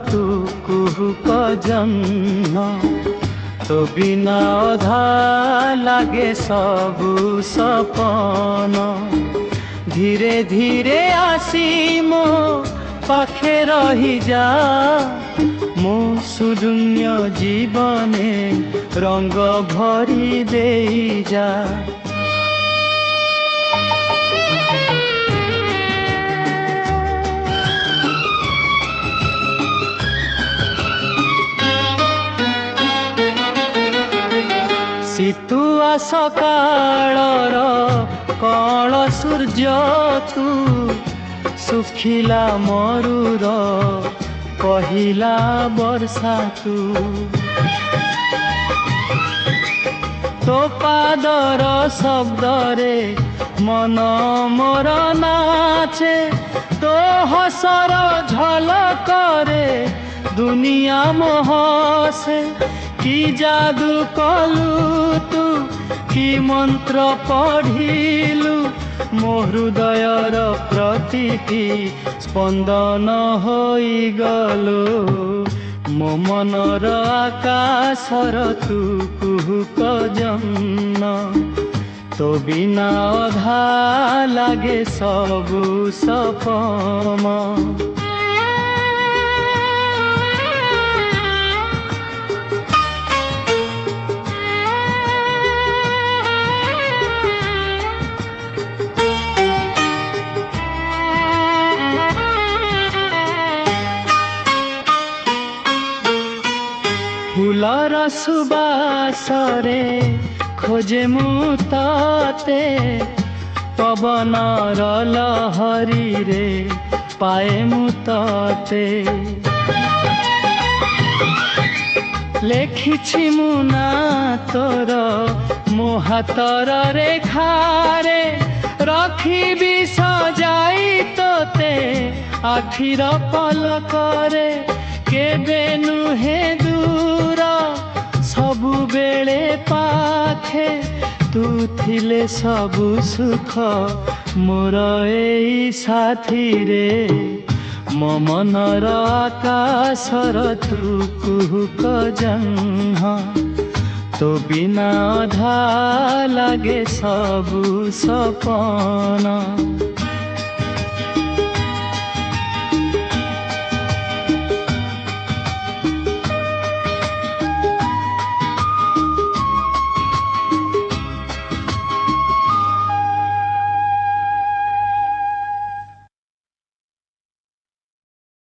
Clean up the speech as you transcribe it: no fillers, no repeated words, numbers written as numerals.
तू कुहुक जन्म तो बिना अधा लागे सबु सपन धीरे धीरे आसी मो पाखे रही जा मो सुडुन्य जीवने रंग भरी दे जा सीतुआ सकाळर कळ सूर्य तू सुखिला मरुर कहिला वर्षा तू तो पादर शब्दरे मन मोर नाचे तो हसर झलकरे दुनिया मोहसे कि जादू कलु तू कि मंत्र पढ़िलु मो हृदयर प्रतिटी स्पंदन होई गलो मो मनर आकाशर तू कुहुक जन्म तो बिना अधा लागे सबु सपम फूलर सुबासरे खोजे मु ताते पवनर लहरी रे पाए मु ताते लेखिछि मु ना तोर मो हातर रेखारे रखिबि सजाई तोते आखिर पलकरे केबे नुहे दूर सबु बेले पाखे तू थिले सबु सुख मोर एई साथी रे मो मनर आकाशर तू कुहुक जन्म तो बिना अधा लागे सबु सपन।